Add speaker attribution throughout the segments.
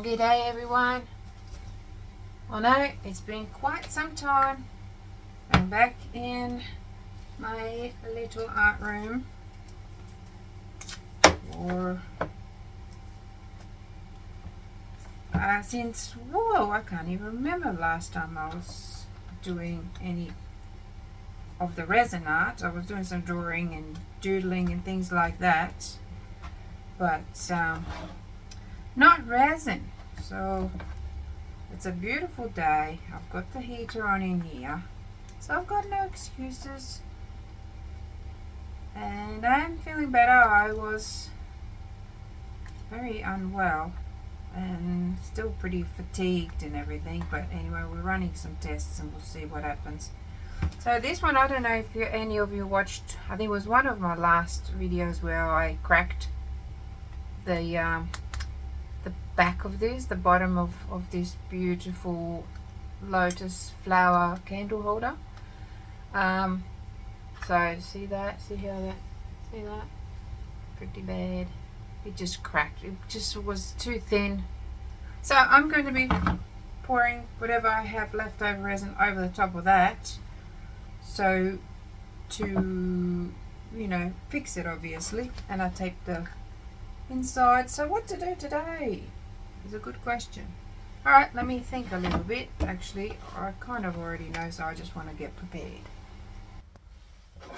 Speaker 1: Good day, everyone. I know it's been quite some time. I'm back in my little art room for since I can't even remember last time I was doing any of the resin art. I was doing some drawing and doodling and things like that, but not resin. So it's a beautiful day. I've got the heater on in here, so I've got no excuses, and I'm feeling better. I was very unwell and still pretty fatigued and everything, but anyway, we're running some tests and we'll see what happens. So this one, I don't know if any of you watched, I think it was one of my last videos where I cracked the back of this, the bottom of this beautiful lotus flower candle holder. So see that, see that, pretty bad. It just cracked, it just was too thin. So I'm going to be pouring whatever I have leftover resin over the top of that, so to, you know, fix it obviously. And I taped the inside. So what to do today is a good question. Alright, let me think a little bit. Actually, I kind of already know, so I just want to get prepared.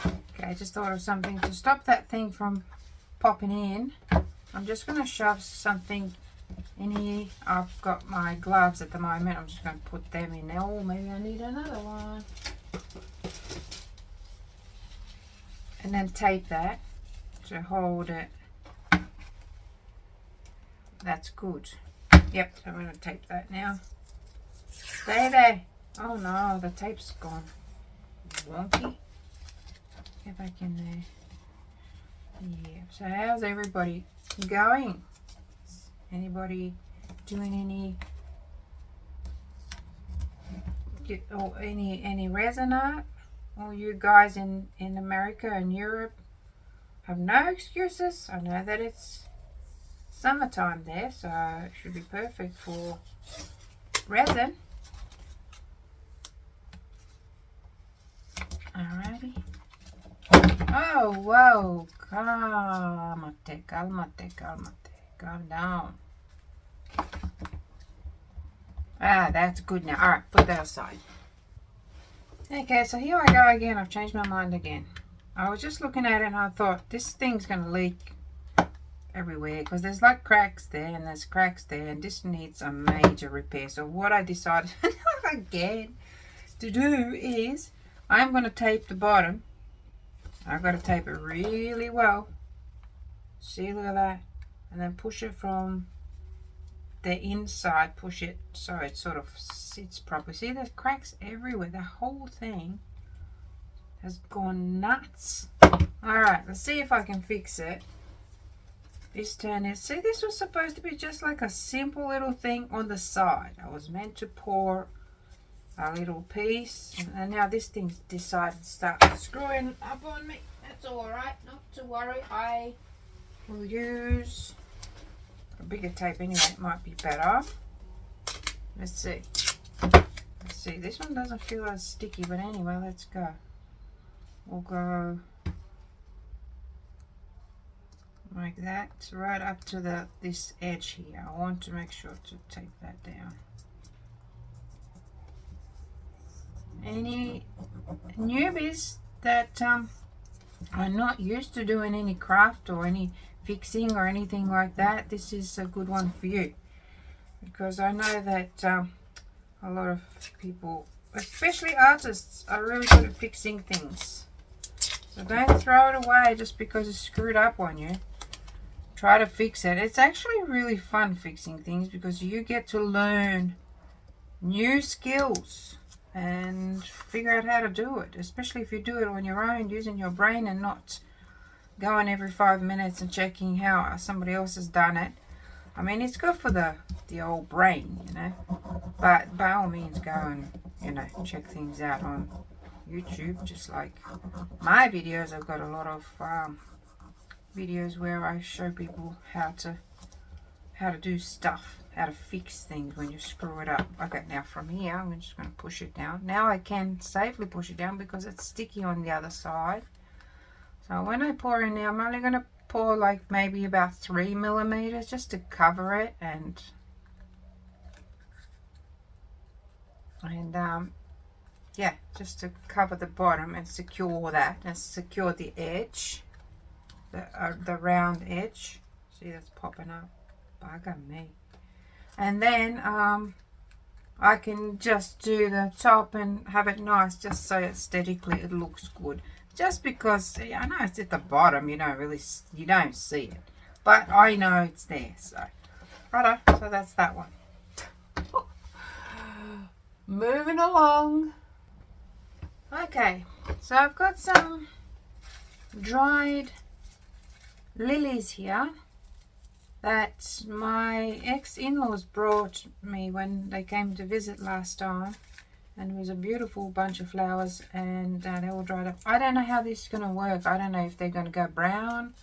Speaker 1: Okay, I just thought of something to stop that thing from popping in. I'm just going to shove something in here. I've got my gloves at the moment. I'm just going to put them in there. Oh, maybe I need another one. And then tape that to hold it. That's good. Yep, so I'm going to tape that now. Stay there. Oh no, the tape's gone wonky. Get back in there. Yeah, so how's everybody going? Anybody doing any resin art? All you guys in America and Europe have no excuses. I know that it's summertime there, so it should be perfect for resin. Alrighty. Oh, whoa. Calmate. Calm down. That's good now. Alright, put that aside. Okay, so here I go again. I've changed my mind again. I was just looking at it and I thought this thing's going to leak everywhere, because there's like cracks there and there's cracks there, and this needs a major repair. So what I decided again to do is I'm going to tape the bottom. I've got to tape it really well. See, look at that. And then push it from the inside, push it so it sort of sits properly. See, there's cracks everywhere. The whole thing has gone nuts. Alright, let's see if I can fix it. This turn is, see, this was supposed to be just like a simple little thing on the side. I was meant to pour a little piece, and now this thing's decided to start screwing up on me. That's alright, not to worry. I will use a bigger tape anyway, it might be better. Let's see. Let's see, this one doesn't feel as sticky, but anyway, let's go. We'll go like that, right up to this edge here. I want to make sure to tape that down. Any newbies that are not used to doing any craft or any fixing or anything like that, this is a good one for you, because I know that a lot of people, especially artists, are really good at fixing things. So don't throw it away just because it's screwed up on you. Try to fix it. It's actually really fun fixing things, because you get to learn new skills and figure out how to do it, especially if you do it on your own using your brain and not going every 5 minutes and checking how somebody else has done it. I mean, it's good for the old brain, you know, but by all means go and, you know, check things out on YouTube. Just like my videos, I've got a lot of videos where I show people how to do stuff how to fix things when you screw it up. Okay, now from here I'm just going to push it down. Now I can safely push it down because it's sticky on the other side. So when I pour in there, I'm only going to pour like maybe about 3 millimeters just to cover it, and yeah, just to cover the bottom and secure that and secure the edge, the round edge. See, that's popping up. Bugger me. And then I can just do the top and have it nice, just so aesthetically it looks good. Just because I know it's at the bottom, you don't see it, but I know it's there. So righto, so that's that one. Moving along. Okay, so I've got some dried lilies here that my ex-in-laws brought me when they came to visit last time, and it was a beautiful bunch of flowers, and they all dried up. I don't know how this is going to work. I don't know if they're going to go brown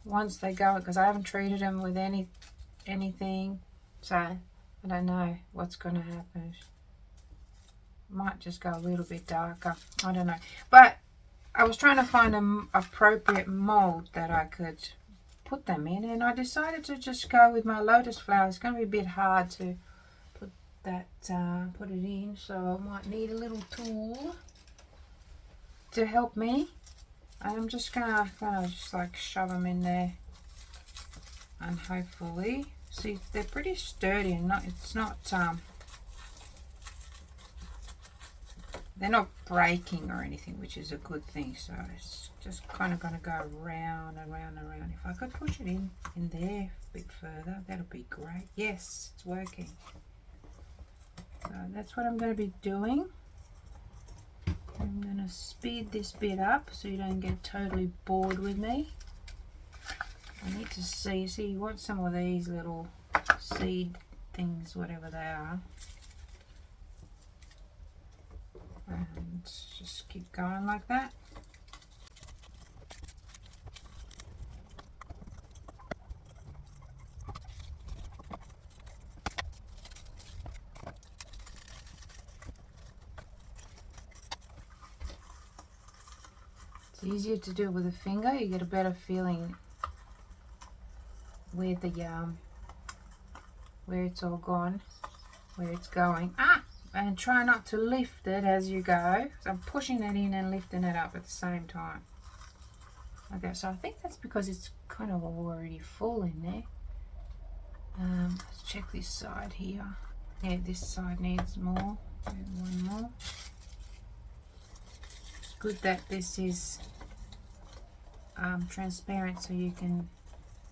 Speaker 1: once they go, because I haven't treated them with anything, so I don't know what's going to happen. Might just go a little bit darker, I don't know, but I was trying to find an appropriate mold that I could put them in, and I decided to just go with my lotus flower. It's going to be a bit hard to put it in, so I might need a little tool to help me, and I'm just gonna just like shove them in there, and hopefully, see, they're pretty sturdy and they're not breaking or anything, which is a good thing. So it's just kind of going to go round and round and round. If I could push it in there a bit further, that'll be great. Yes, it's working. So that's what I'm going to be doing. I'm going to speed this bit up so you don't get totally bored with me. I need to see, you want some of these little seed things, whatever they are. And just keep going like that. It's easier to do with a finger. You get a better feeling where where it's all gone, where it's going. And try not to lift it as you go. So I'm pushing it in and lifting it up at the same time. Okay, so I think that's because it's kind of already full in there. Let's check this side here. Yeah, this side needs more. One more. It's good that this is transparent, so you can,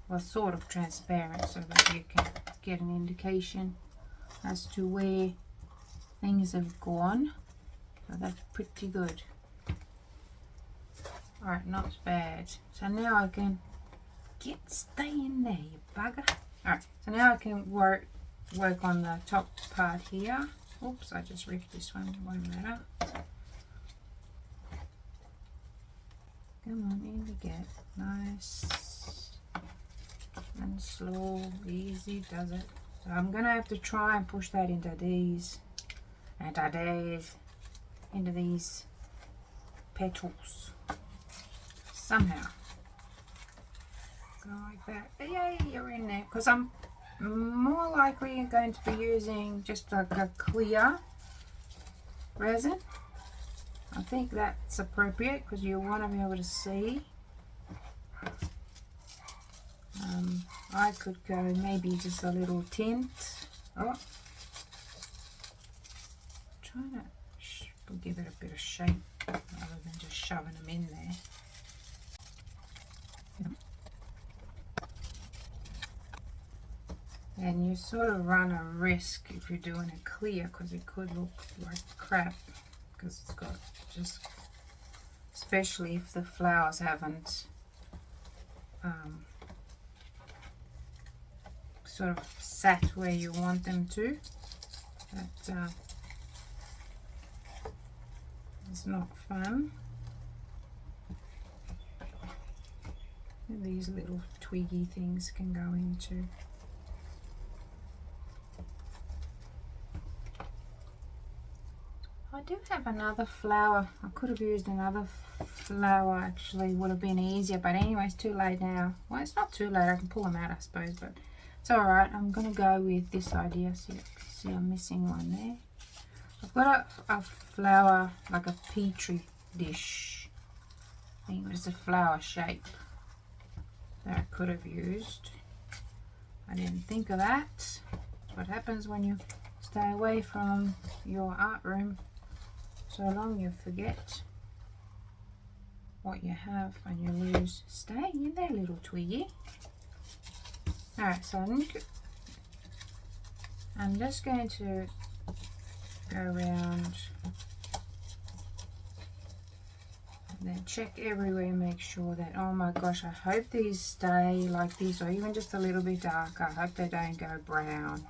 Speaker 1: well, sort of transparent, so that you can get an indication as to where things have gone. So that's pretty good. Alright, not bad. So now I can stay in there, you bugger. Alright, so now I can work on the top part here. Oops, I just ripped this one, it won't matter. Come on, in you get. Nice and slow, easy does it. So I'm gonna have to try and push that into these petals somehow. Go like that. Yay, you're in there. Because I'm more likely going to be using just like a clear resin. I think that's appropriate because you want to be able to see. I could go maybe just a little tint. Oh, trying to give it a bit of shape rather than just shoving them in there. And you sort of run a risk if you're doing it clear, because it could look like crap, because it's got just, especially if the flowers haven't sort of sat where you want them to. That it's not fun. And these little twiggy things can go into. I do have another flower. I could have used another flower, actually, would have been easier, but anyway, it's too late now. Well, it's not too late, I can pull them out, I suppose, but it's alright. I'm going to go with this idea. See, I'm missing one there. I've got a flower, like a petri dish. I think it was a flower shape that I could have used. I didn't think of that. That's what happens when you stay away from your art room so long, you forget what you have and you lose. Stay in there, little twiggy. Alright, so I'm just going to go around and then check everywhere, make sure that, oh my gosh, I hope these stay like this or even just a little bit darker. I hope they don't go brown.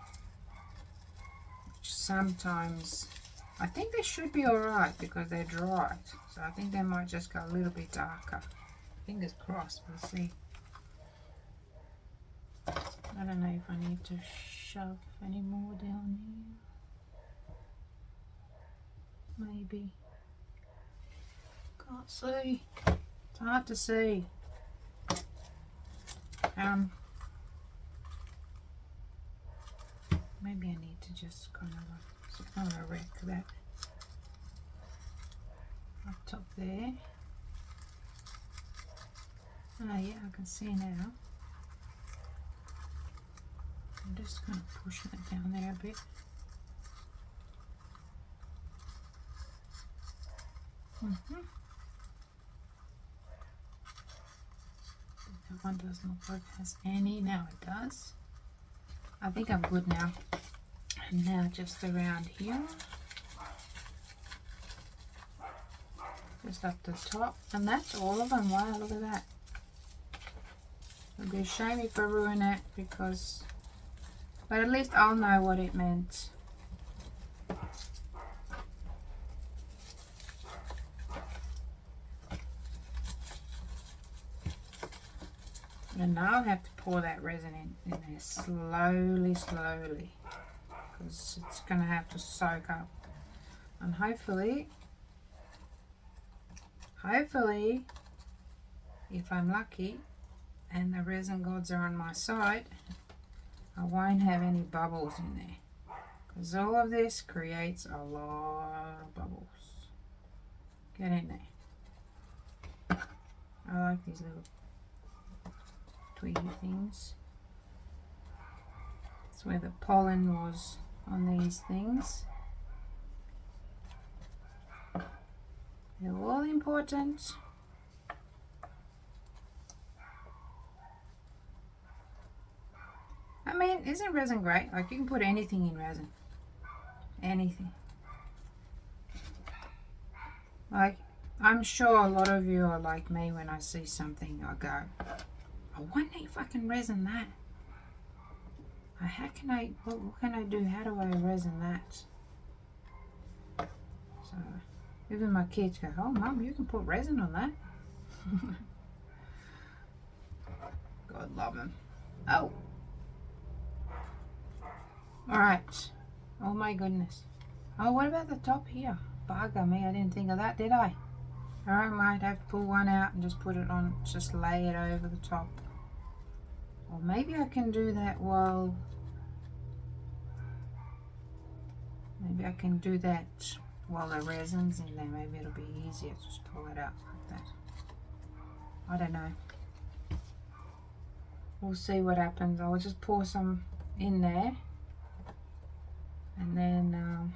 Speaker 1: Which sometimes, I think they should be alright because they're dry. So I think they might just go a little bit darker. Fingers crossed, we'll see. I don't know if I need to shove any more down here. Maybe. Can't see. It's hard to see. Maybe I need to just kind of wreck that up top there. Oh yeah, I can see now. I'm just kind of pushing it down there a bit. That one doesn't look like it has any. Now it does. I think I'm good now. And now just around here. Just up the top. And that's all of them. Wow, look at that. It would be a shame if I ruin it because... But at least I'll know what it meant. And now I'll have to pour that resin in there slowly, slowly. Because it's going to have to soak up. And hopefully, if I'm lucky and the resin gods are on my side, I won't have any bubbles in there. Because all of this creates a lot of bubbles. Get in there. I like these little twiggy things. That's where the pollen was on these things. They're all important. I mean, isn't resin great? Like, you can put anything in resin. Anything. Like, I'm sure a lot of you are like me. When I see something, I go, I wonder if I can resin that. How can I, what can I do? How do I resin that? So, even my kids go, oh Mum, you can put resin on that. God love them. Oh! Alright. Oh my goodness. Oh, what about the top here? Bugger me, I didn't think of that, did I? Alright, might have to pull one out and just put it on, just lay it over the top. Or maybe I can do that while... Maybe I can do that while the resin's in there. Maybe it'll be easier to just pull it out like that. I don't know. We'll see what happens. I'll just pour some in there. And then...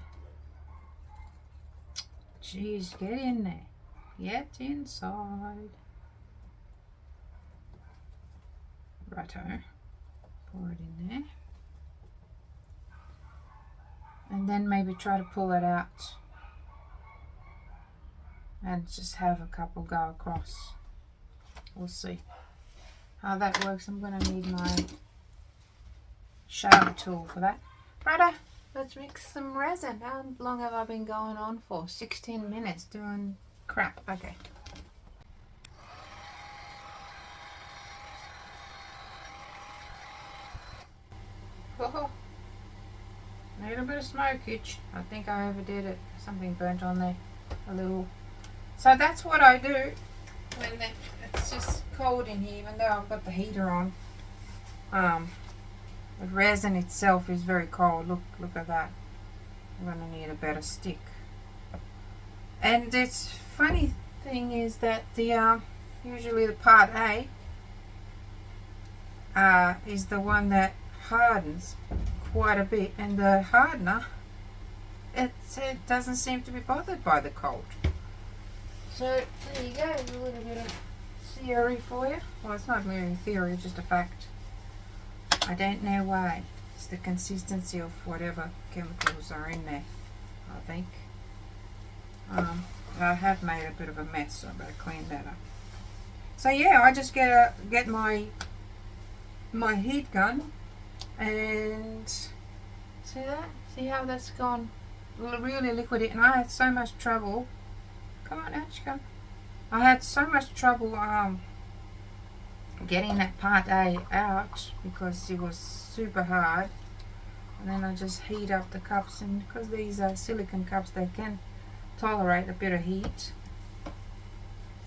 Speaker 1: geez, get in there. Get inside. Righto. Pour it in there. And then maybe try to pull it out. And just have a couple go across. We'll see how that works. I'm going to need my shaver tool for that. Righto. Let's mix some resin. How long have I been going on for? 16 minutes doing crap. Okay. Oh, little bit of smokage. I think I overdid it. Something burnt on there a little. So that's what I do when it's just cold in here, even though I've got the heater on. The resin itself is very cold. Look at that. I'm gonna need a better stick. And it's funny thing is that the usually the part A is the one that hardens quite a bit, and the hardener it doesn't seem to be bothered by the cold. So there you go, a little bit of theory for you. Well, it's not really theory, it's just a fact. I don't know why. It's the consistency of whatever chemicals are in there, I think. I have made a bit of a mess, so I better clean that up. So yeah, I just get my heat gun, and see that? See how that's gone really liquidy, and I had so much trouble. Come on, out you come. I had so much trouble getting that part A out because it was super hard. And then I just heat up the cups, and because these are silicone cups, they can tolerate a bit of heat,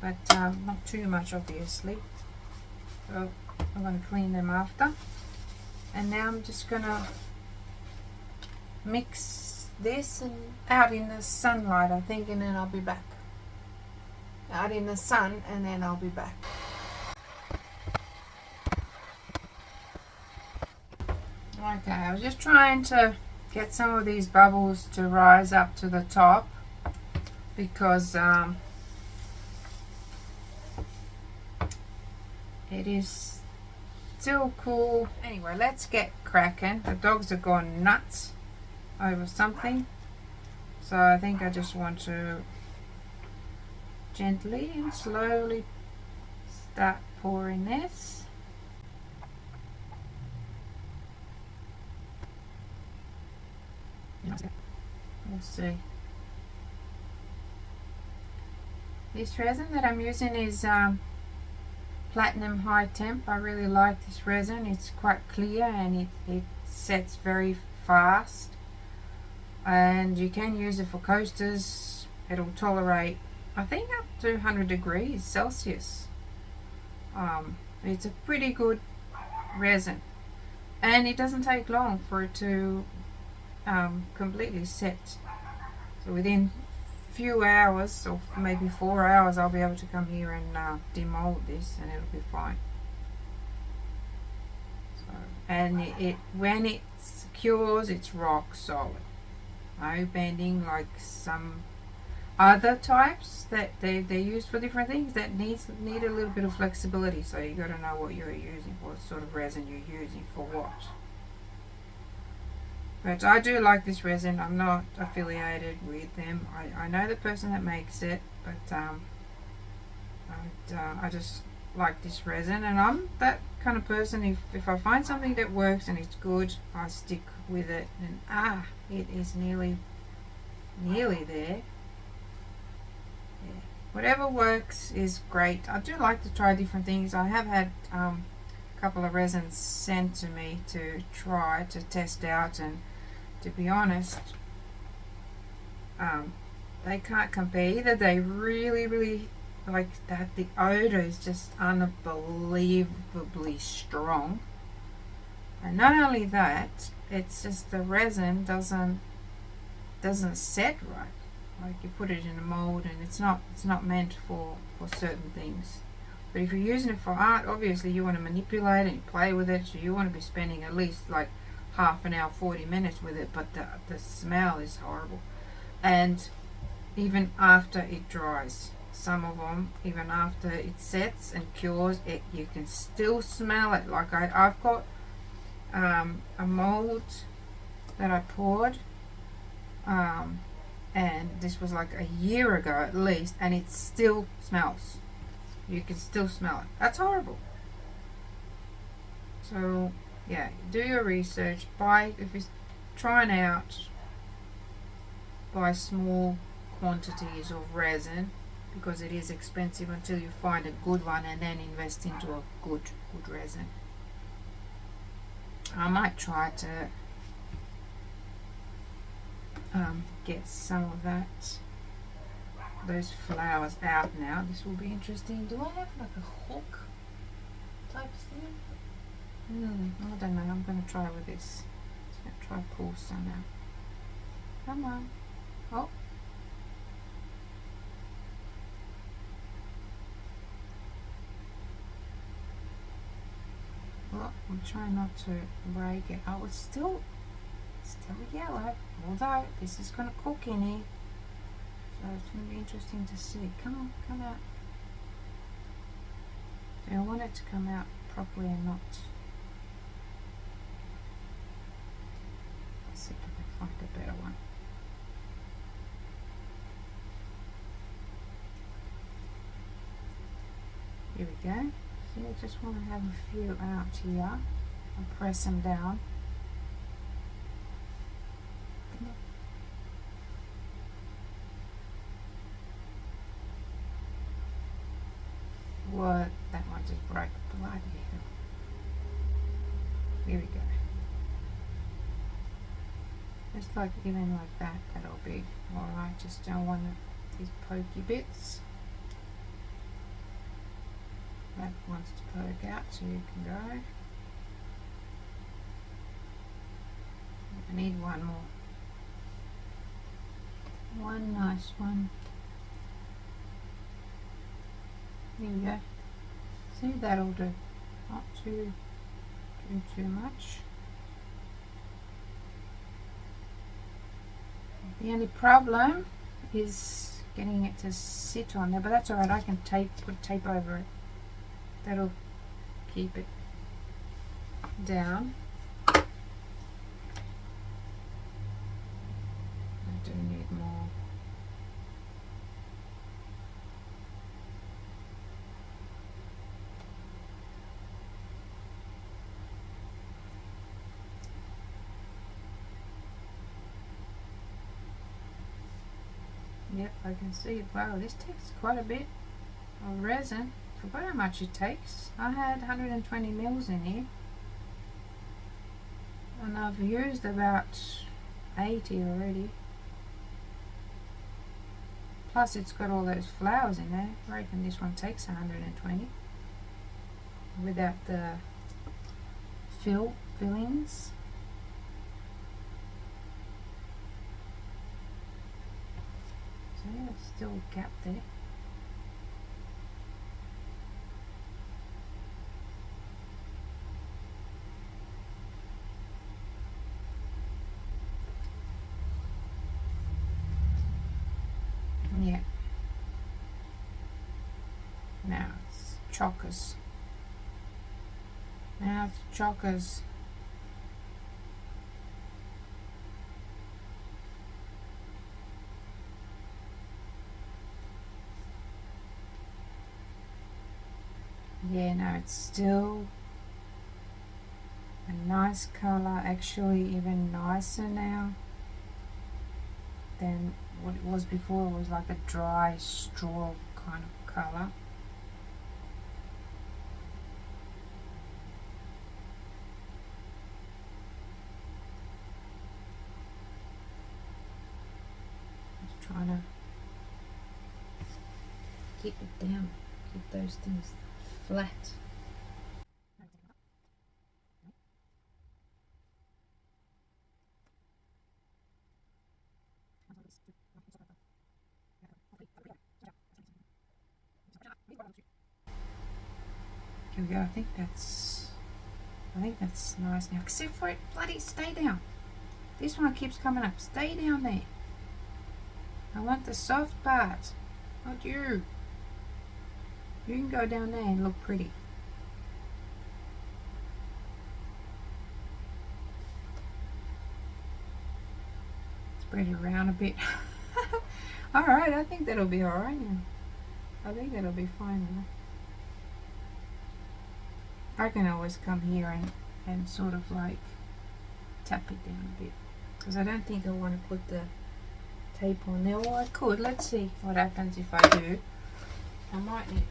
Speaker 1: but not too much, obviously. So I'm going to clean them after. And now I'm just going to mix this and out in the sunlight, I think, and then I'll be back. Out in the sun, and then I'll be back. Okay, I was just trying to get some of these bubbles to rise up to the top because it is still cool. Anyway, let's get cracking. The dogs have gone nuts over something, so I think I just want to gently and slowly start pouring this. We'll see. This resin that I'm using is platinum high temp. I really like this resin. It's quite clear and it sets very fast, and you can use it for coasters. It'll tolerate, I think, up to 100 degrees Celsius. It's a pretty good resin, and it doesn't take long for it to completely set. So within few hours, or maybe 4 hours, I'll be able to come here and demold this, and it'll be fine. So, and when it cures, it's rock solid. No bending like some other types that they're used for different things that need a little bit of flexibility. So you got to know what you're using, what sort of resin you're using for what. But I do like this resin. I'm not affiliated with them. I know the person that makes it, but I just like this resin, and I'm that kind of person. If I find something that works and it's good, I stick with it. And it is nearly there. Yeah. Whatever works is great. I do like to try different things. I have had a couple of resins sent to me to try to test out, and to be honest, they can't compare. Either they really like that, the odor is just unbelievably strong, and not only that, it's just the resin doesn't set right. Like you put it in a mold and it's not meant for certain things. But if you're using it for art, obviously you want to manipulate it and play with it, so you want to be spending at least like half an hour, 40 minutes with it. But the smell is horrible, and even after it dries, some of them, even after it sets and cures, you can still smell it. Like I've got a mold that I poured, and this was like a year ago at least, and it still smells. You can still smell it. That's horrible. So yeah, do your research. If you're trying out, buy small quantities of resin, because it is expensive until you find a good one, and then invest into a good resin. I might try to get some of those flowers out now. This will be interesting. Do I have like a hook type thing? I don't know. I'm going to try with this. Just going to try pull some out. Come on. Oh. Well, I'm trying not to break it. Oh, it's still yellow. Although this is going to cook in here. So it's going to be interesting to see. Come on, come out. I want it to come out properly and not. Let's see if I can find a better one. Here we go. See, I just want to have a few out here. I'll press them down. What? That one just broke bloody hell. Here we go. Just like even like that, that'll be alright. Just don't want these pokey bits. That wants to poke out, so you can go. I need one more. One nice one. Here we go. See, that'll do. Not too much. The only problem is getting it to sit on there, but that's alright. I can put tape over it. That'll keep it down. I do need more. Yep, I can see. Wow, this takes quite a bit of resin. Forgot how much it takes. I had 120 mils in here, and I've used about 80 already. Plus it's got all those flowers in there. I reckon this one takes 120 without the fillings. So yeah, still a gap there. Yeah. Now it's chockers. Now it's chockers. Yeah, no, it's still a nice color, actually even nicer now than what it was before. It was like a dry straw kind of color. Just trying to keep it down, keep those things flat. Here we go. I think that's nice now. Except for it, bloody stay down. This one keeps coming up. Stay down there. I want the soft part, not you. You can go down there and look pretty. Spread it around a bit. Alright, I think that'll be alright now. I think that'll be fine now. I can always come here and sort of like tap it down a bit, because I don't think I want to put the tape on there. Well, I could. Let's see what happens if I do. I might need.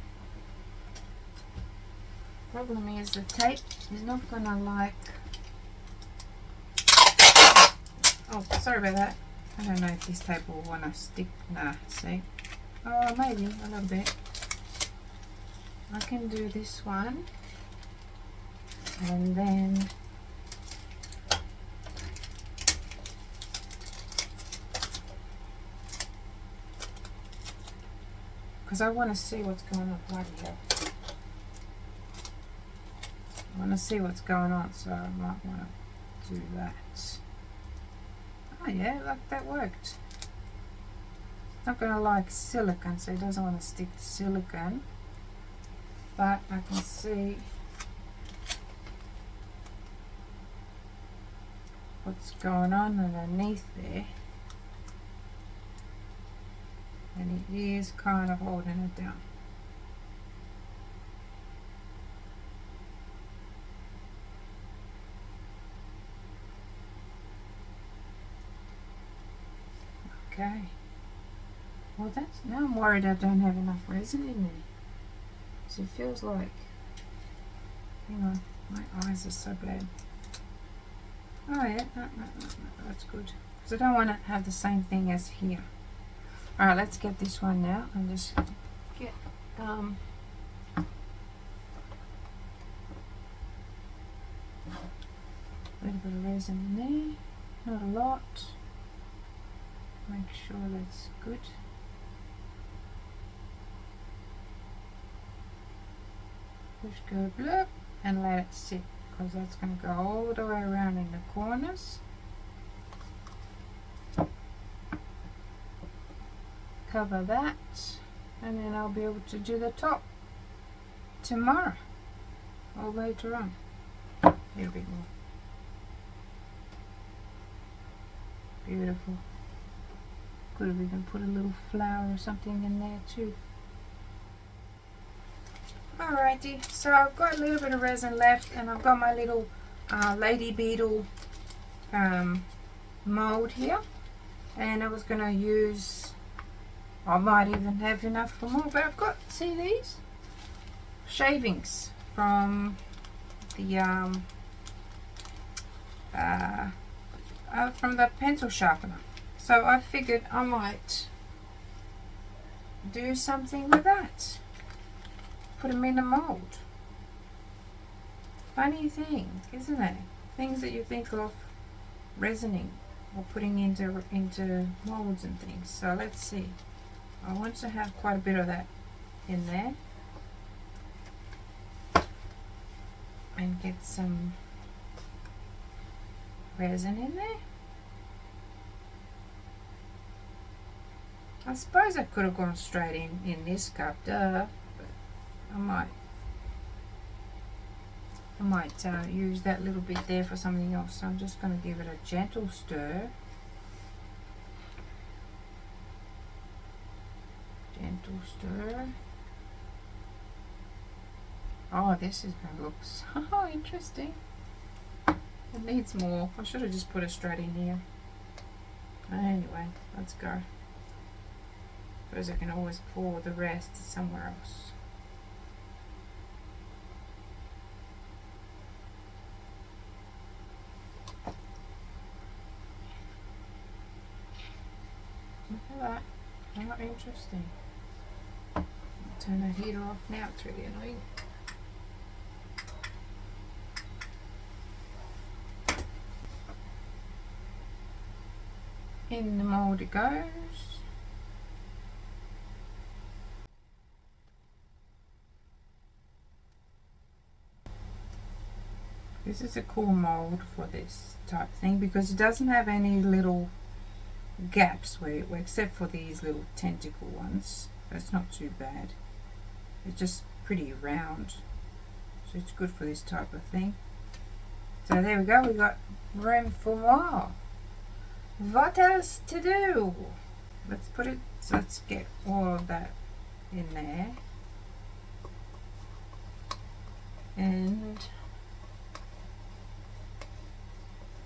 Speaker 1: Problem is the tape is not gonna like. Oh, sorry about that. I don't know if this table will want to stick. Nah, see? Oh, maybe a little bit. I can do this one. And then because I want to see what's going on. Bloody hell. I want to see what's going on, so I might want to do that. Oh yeah, like that worked. It's not going to like silicone, so it doesn't want to stick to silicone. But I can see what's going on underneath there. And it is kind of holding it down. Okay. Well, that's, now I'm worried I don't have enough resin in there. So it feels like, hang on, my eyes are so bad. Oh yeah, no, that's good. Because I don't want to have the same thing as here. Alright, let's get this one now. I'll just get a little bit of resin in there. Not a lot. Make sure that's good. Push go blip and let it sit, because that's going to go all the way around in the corners. Cover that, and then I'll be able to do the top tomorrow or later on. A little bit more. Beautiful. Could have even put a little flower or something in there too. Alrighty, so I've got a little bit of resin left, and I've got my little lady beetle mold here, and I was going to use, I might even have enough for more, but I've got, see these shavings from the pencil sharpener. So I figured I might do something with that. Put them in a mold. Funny thing, isn't it? Things that you think of resining or putting into molds and things. So let's see. I want to have quite a bit of that in there. And get some resin in there. I suppose I could have gone straight in this cup, duh. But I might use that little bit there for something else. So I'm just going to give it a gentle stir. Gentle stir. Oh, this is going to look so interesting. It needs more. I should have just put it straight in here. Anyway, let's go. Suppose I can always pour the rest somewhere else. Look at that. How interesting. I'll turn the heater off now. It's really annoying. In the mold it goes. This is a cool mold for this type thing because it doesn't have any little gaps where except for these little tentacle ones. That's not too bad. It's just pretty round, so it's good for this type of thing. So there we go, we got room for more. What else to do? Let's put it, so let's get all of that in there. And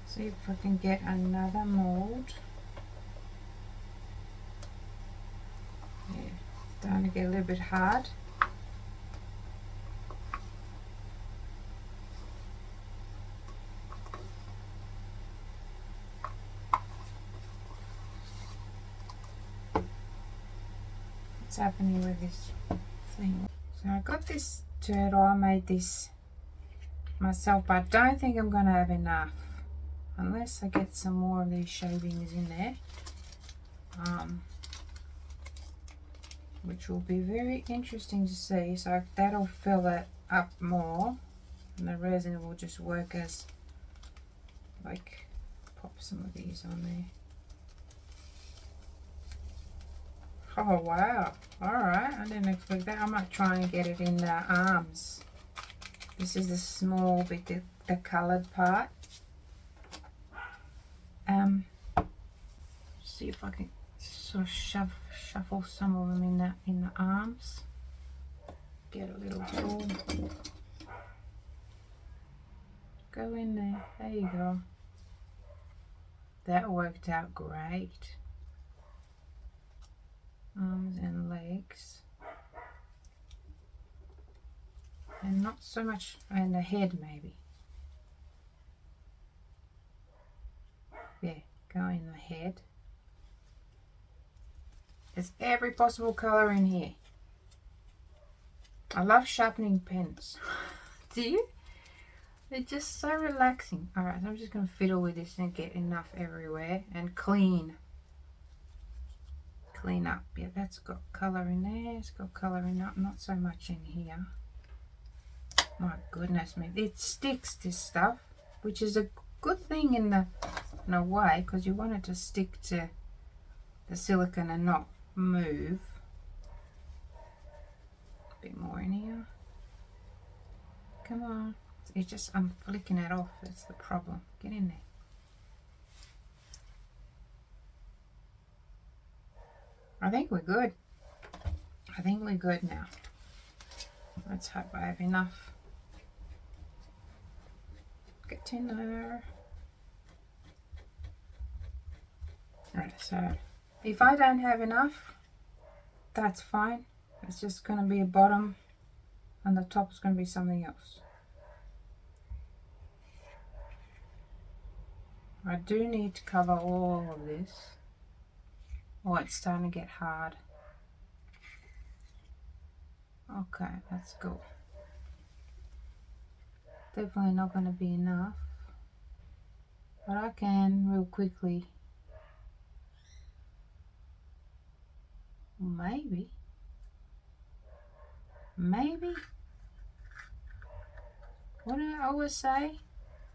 Speaker 1: see if I can get another mold. Yeah, it's starting to get a little bit hard. what's happening with this thing. So I got this turtle. I made this myself, but I don't think I'm going to have enough unless I get some more of these shavings in there, which will be very interesting to see. So that'll fill it up more, and the resin will just work as like, pop some of these on there. Oh wow, alright, I didn't expect that. I might try and get it in the arms. This is the small bit, the coloured part. See if I can sort of shuffle some of them in the arms. Get a little tool. Go in there. There you go. That worked out great. Arms and legs. And not so much in the head, maybe. Yeah, go in the head. There's every possible colour in here. I love sharpening pens. Do you? They're just so relaxing. Alright, so I'm just going to fiddle with this and get enough everywhere and clean. Clean up. Yeah, that's got colour in there. It's got colour in that. Not so much in here. My goodness me. It sticks, this stuff, which is a good thing in a way, because you want it to stick to the silicone and not move. A bit more in here. Come on. It's just, I'm flicking it off. That's the problem. Get in there. I think we're good. I think we're good now. Let's hope I have enough. Get in there. Right, so if I don't have enough, that's fine. It's just going to be a bottom and the top is going to be something else. I do need to cover all of this. Oh, it's starting to get hard. Okay, that's good. Definitely not going to be enough, but I can real quickly. Maybe. What do I always say?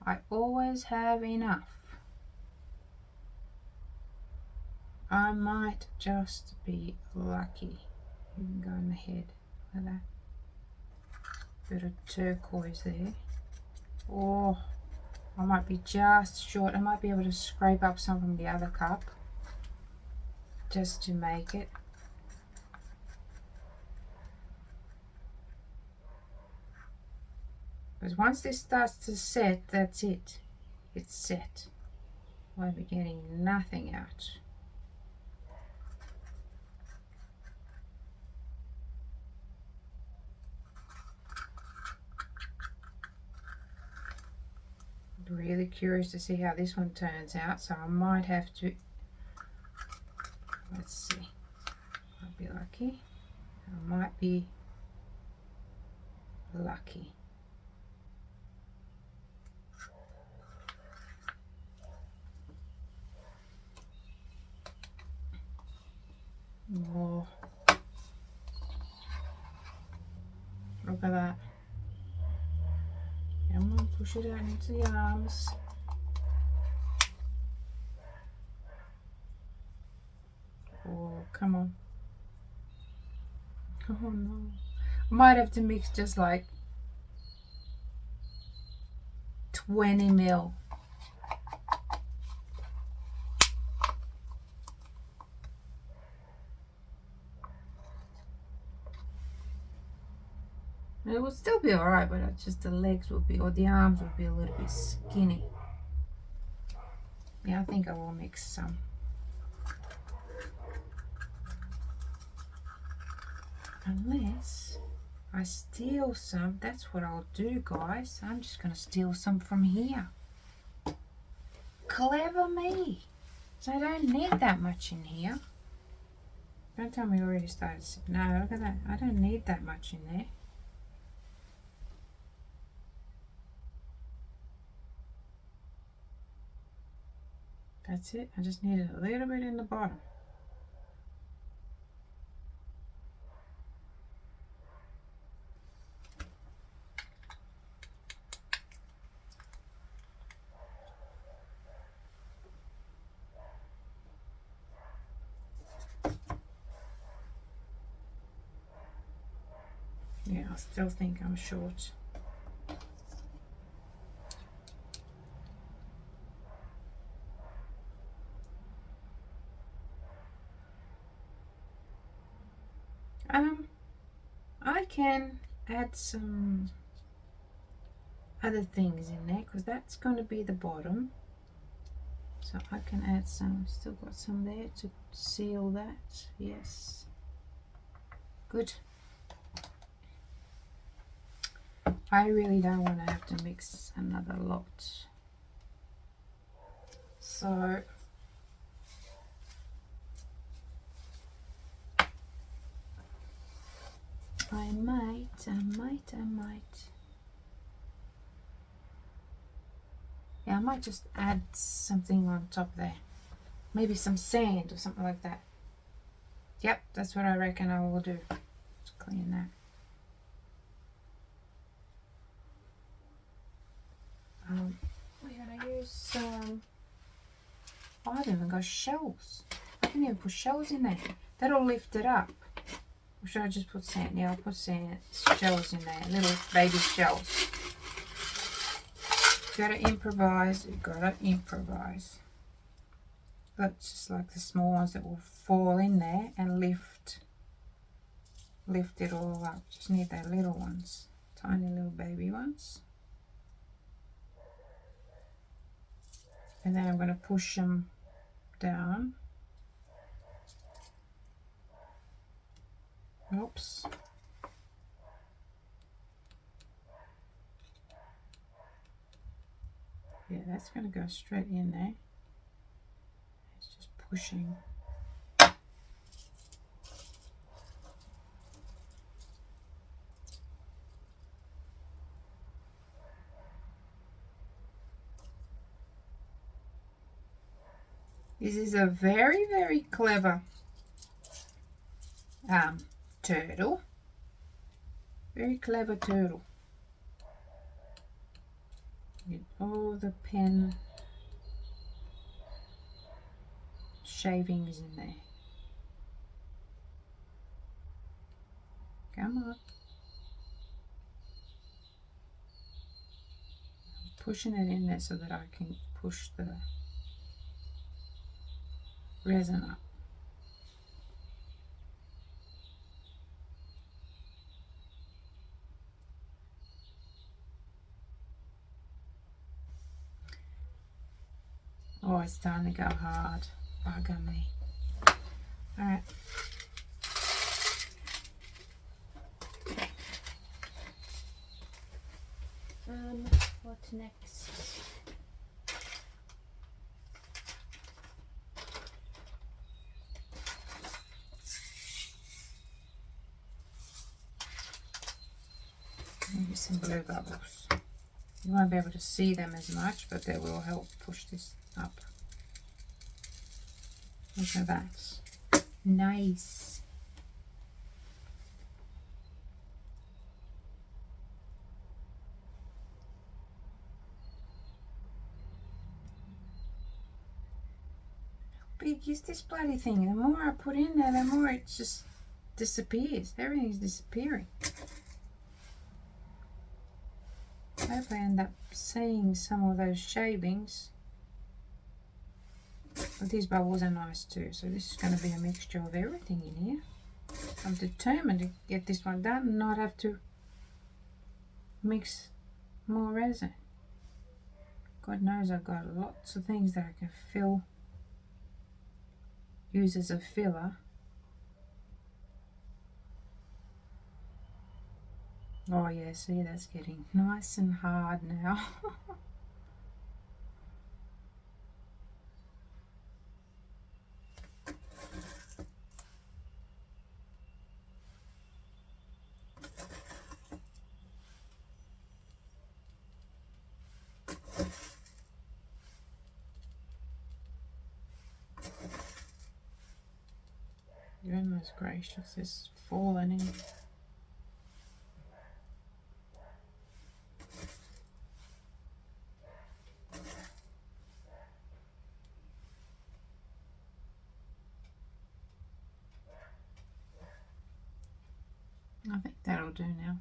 Speaker 1: I always have enough. I might just be lucky. You can go in the head like that. Bit of turquoise there. Oh, I might be just short. I might be able to scrape up some from the other cup just to make it. Because once this starts to set, that's it. It's set. I'll be getting nothing out. Really curious to see how this one turns out, so I might have to, let's see, I'll be lucky. I might be lucky. Oh, look at that. Come on, push it out into the arms. Oh, come on. Oh no. I might have to mix just like 20 ml. It would still be alright, but it's just the legs would be, or the arms would be a little bit skinny. Yeah, I think I will mix some. Unless I steal some, that's what I'll do, guys. I'm just going to steal some from here. Clever me. So I don't need that much in here. Don't tell me you already started. No, look at that. I don't need that much in there. That's it. I just needed a little bit in the bottom. Yeah, I still think I'm short. I can add some other things in there because that's going to be the bottom. So I can add some, still got some there to seal that. Yes. Good. I really don't want to have to mix another lot. So I might. Yeah, I might just add something on top there. Maybe some sand or something like that. Yep, that's what I reckon I will do. Let's clean that. We're gonna use oh, I haven't even got shells. I didn't even put shells in there. That'll lift it up. Or should I just put sand? Yeah, I'll put sand, shells in there, little baby shells. You gotta improvise, you gotta improvise. That's just like the small ones that will fall in there and lift it all up. Just need their little ones, tiny little baby ones. And then I'm going to push them down. Oops. Yeah, that's going to go straight in there. It's just pushing. This is a very, very clever turtle. Very clever turtle. Get all the pen shavings in there. Come on. I'm pushing it in there so that I can push the resin up. Oh, it's starting to go hard. Bugger me. Alright. What next? Maybe some blue bubbles. You won't be able to see them as much, but they will help push this up. Look at that. Nice. How big is this bloody thing? The more I put in there, the more it just disappears. Everything's disappearing. I hope I end up seeing some of those shavings. But these bubbles are nice too, so this is going to be a mixture of everything in here. I'm determined to get this one done and not have to mix more resin. God knows I've got lots of things that I can use as a filler. Oh yeah, see, that's getting nice and hard now. Goodness gracious, it's fallen in. I think that'll do now.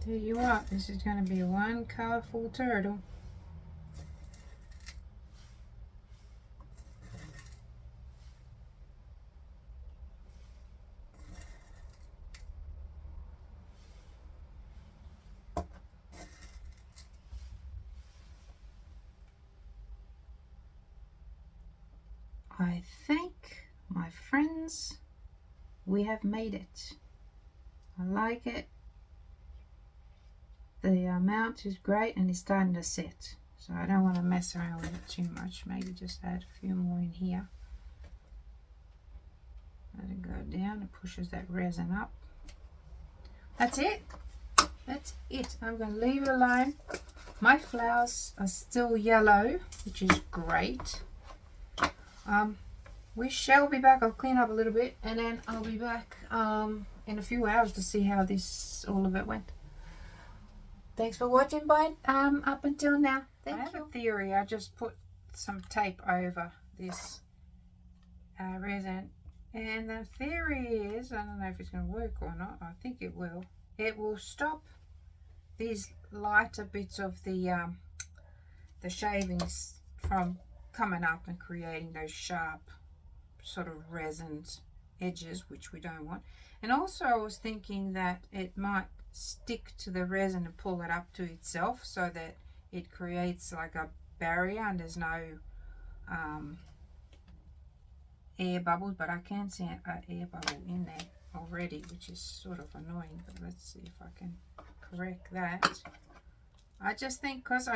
Speaker 1: Tell you what, this is going to be one colourful turtle. I think, my friends, we have made it. I like it. The amount is great and it's starting to set. So I don't want to mess around with it too much. Maybe just add a few more in here. Let it go down. It pushes that resin up. That's it. That's it. I'm going to leave it alone. My flowers are still yellow, which is great. We shall be back. I'll clean up a little bit and then I'll be back in a few hours to see how all of it went. Thanks for watching, bye. Up until now. Thank you. I have a theory. I just put some tape over this resin, and the theory is, I don't know if it's going to work or not. I think it will. It will stop these lighter bits of the shavings from coming up and creating those sharp sort of resin edges, which we don't want. And also, I was thinking that it might stick to the resin and pull it up to itself so that it creates like a barrier and there's no air bubbles, but I can see an air bubble in there already, which is sort of annoying, but let's see if I can correct that. I just think because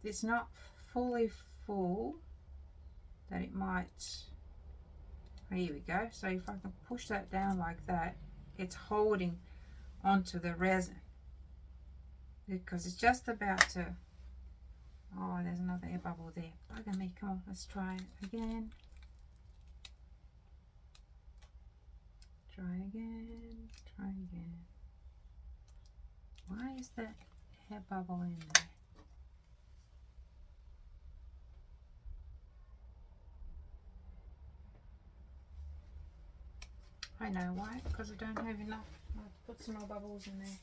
Speaker 1: it's not fully full, that it might, oh, here we go. So if I can push that down like that, it's holding onto the resin because it's just about to, oh, there's another air bubble there. Bugger me. Come on, let's try it again. Try again. Try again. Why is that air bubble in there? I know why, because I don't have enough. I'll put some more bubbles in there.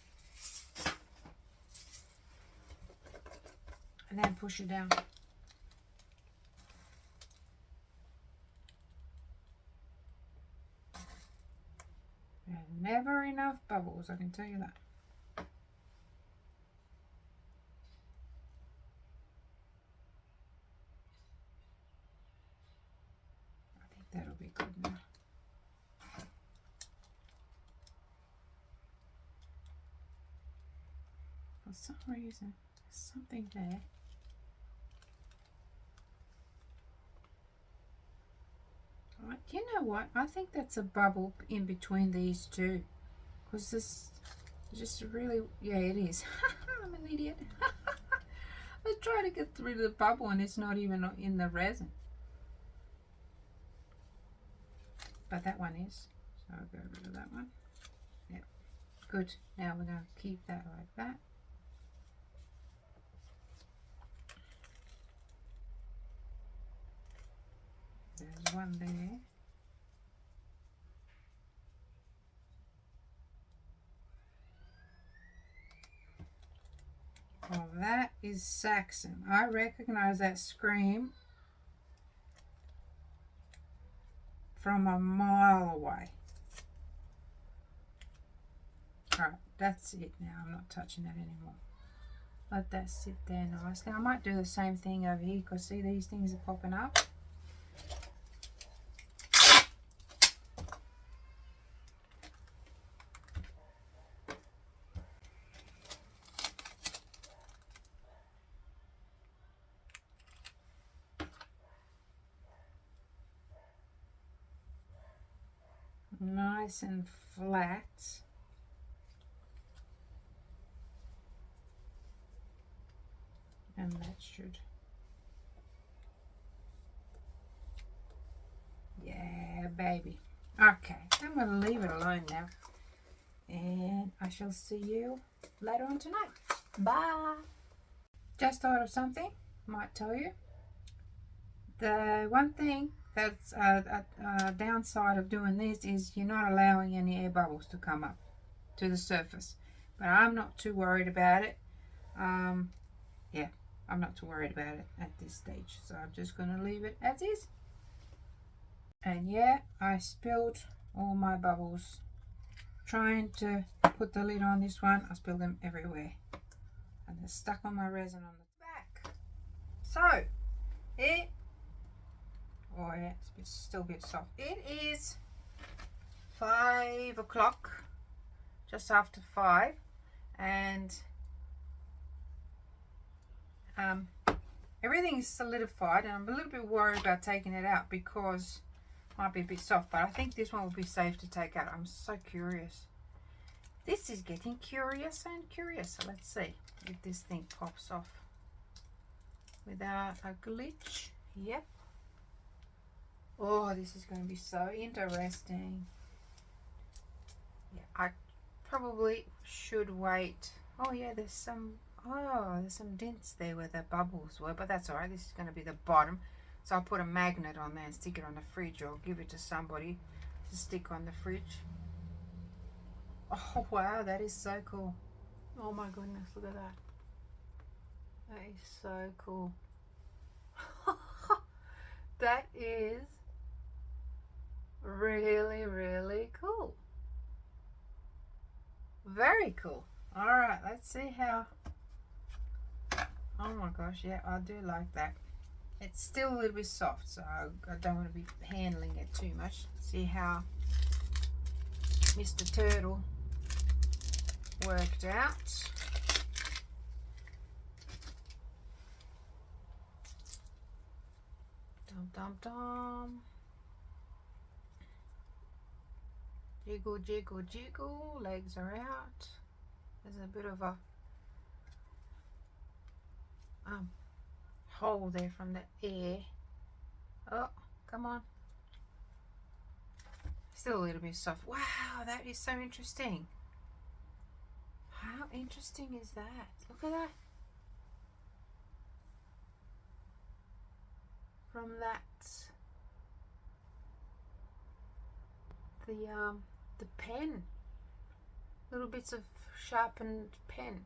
Speaker 1: And then push it down. There's never enough bubbles, I can tell you that. I think that'll be good now. For some reason, there's something there. Right, you know what? I think that's a bubble in between these two. Because this just really, yeah, it is. I'm an idiot. I try to get rid of the bubble and it's not even in the resin. But that one is. So I'll get rid of that one. Yep. Good. Now we're going to keep that like that. There's one there. Well, that is Saxon. I recognize that scream from a mile away. Alright, that's it now. I'm not touching that anymore. Let that sit there nicely. I might do the same thing over here because see these things are popping up. Nice and flat. And that should, yeah, baby. Okay, I'm going to leave it alone now. And I shall see you later on tonight. Bye. Just thought of something, might tell you. The one thing that's a downside of doing this is you're not allowing any air bubbles to come up to the surface. But I'm not too worried about it. Yeah, I'm not too worried about it at this stage. So I'm just going to leave it as is. And yeah, I spilled all my bubbles. Trying to put the lid on this one, I spilled them everywhere. And they're stuck on my resin on the back. So, oh yeah, it's still a bit soft. It is 5 o'clock, just after 5, and everything is solidified, and I'm a little bit worried about taking it out because it might be a bit soft, but I think this one will be safe to take out. I'm so curious. This is getting curious and curious. So let's see if this thing pops off without a glitch. Yep. Oh, this is going to be so interesting. Yeah, I probably should wait. Oh yeah, there's some dents there where the bubbles were, but that's all right. This is going to be the bottom. So I'll put a magnet on there and stick it on the fridge, or give it to somebody to stick on the fridge. Oh wow, that is so cool. Oh my goodness, look at that. That is so cool. That is really, really cool. Very cool. Alright, let's see how. Oh my gosh, yeah, I do like that. It's still a little bit soft, so I don't want to be handling it too much. See how Mr. Turtle worked out. Dum dum dum. Jiggle, jiggle, jiggle. Legs are out. There's a bit of a hole there from the air. Oh, come on. Still a little bit soft. Wow, that is so interesting. How interesting is that? Look at that. From that, the pen, little bits of sharpened pen.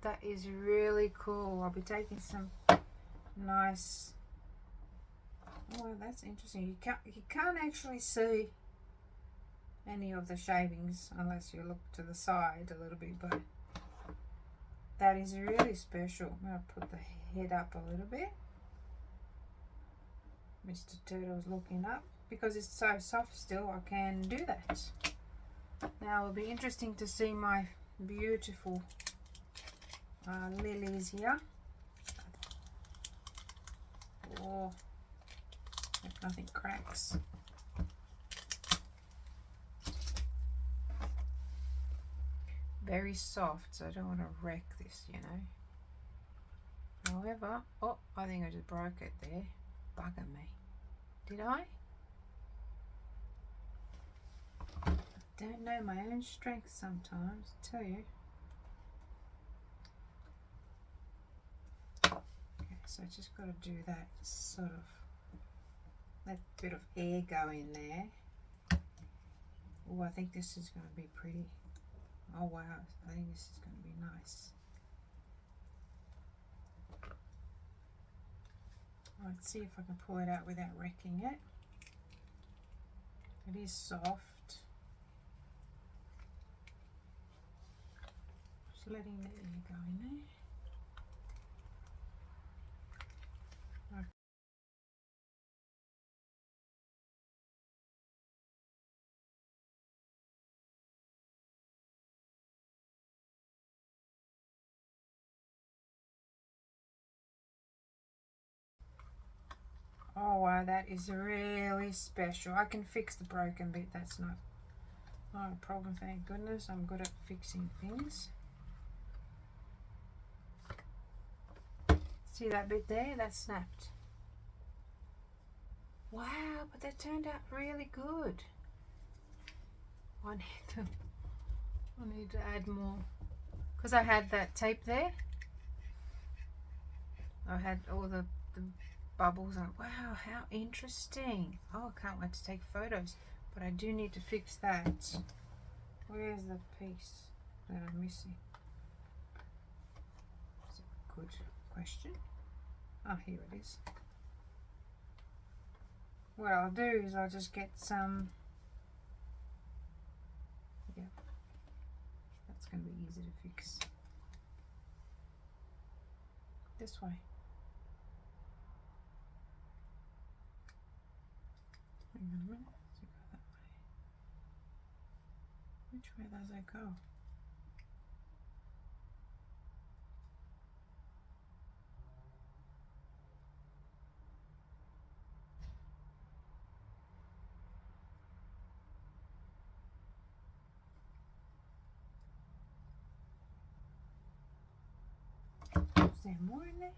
Speaker 1: That is really cool. I'll be taking some nice. Oh, that's interesting. You can't actually see any of the shavings unless you look to the side a little bit, but that is really special. I'm going to put the head up a little bit. Mr. Turtle's looking up. Because it's so soft still, I can do that. Now it'll be interesting to see my beautiful lilies here. Oh, if nothing cracks. Very soft, so I don't want to wreck this, you know. However, oh, I think I just broke it there. Bugger me. Did I? Don't know my own strength sometimes, I tell you. Okay, so I just got to do that sort of, let a bit of air go in there. Oh, I think this is going to be pretty. Oh wow, I think this is going to be nice. Let's see if I can pull it out without wrecking it. It is soft. Just letting the air go in there. Oh wow, that is really special. I can fix the broken bit. That's not a problem, thank goodness. I'm good at fixing things. See that bit there? That snapped. Wow, but that turned out really good. I need to add more, because I had that tape there. I had all the bubbles on. Wow, how interesting. Oh, I can't wait to take photos, but I do need to fix that. Where's the piece that I'm missing? That's a good question. Oh, here it is. What I'll do is I'll just get some. Yeah, that's going to be easy to fix. This way. Hang on a minute. Does it go that way? Which way does it go? Is there more in there?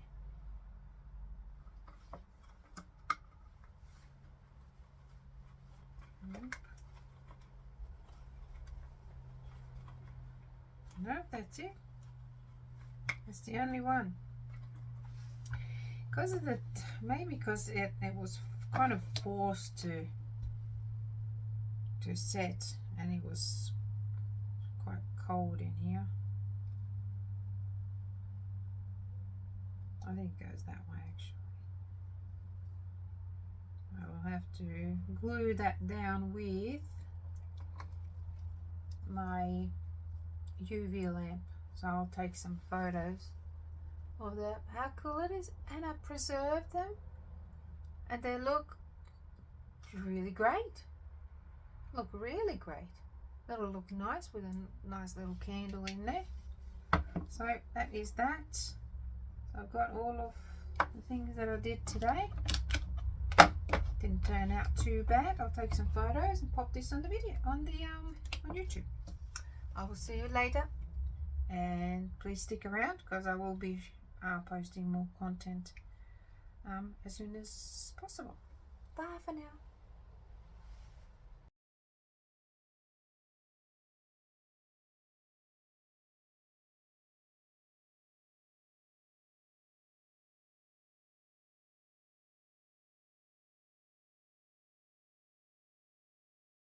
Speaker 1: Nope. Nope, that's it. That's the only one. Because of the, maybe because it was kind of forced to set, and it was quite cold in here. I think it goes that way actually. I will have to glue that down with my UV lamp. So I'll take some photos of that, how cool it is, and I preserved them and they look really great. Look really great. That'll look nice with a nice little candle in there. So that is that. So I've got all of the things that I did today. Didn't turn out too bad. I'll take some photos and pop this on the video on YouTube. I will see you later, and please stick around because I will be posting more content as soon as possible. Bye for now.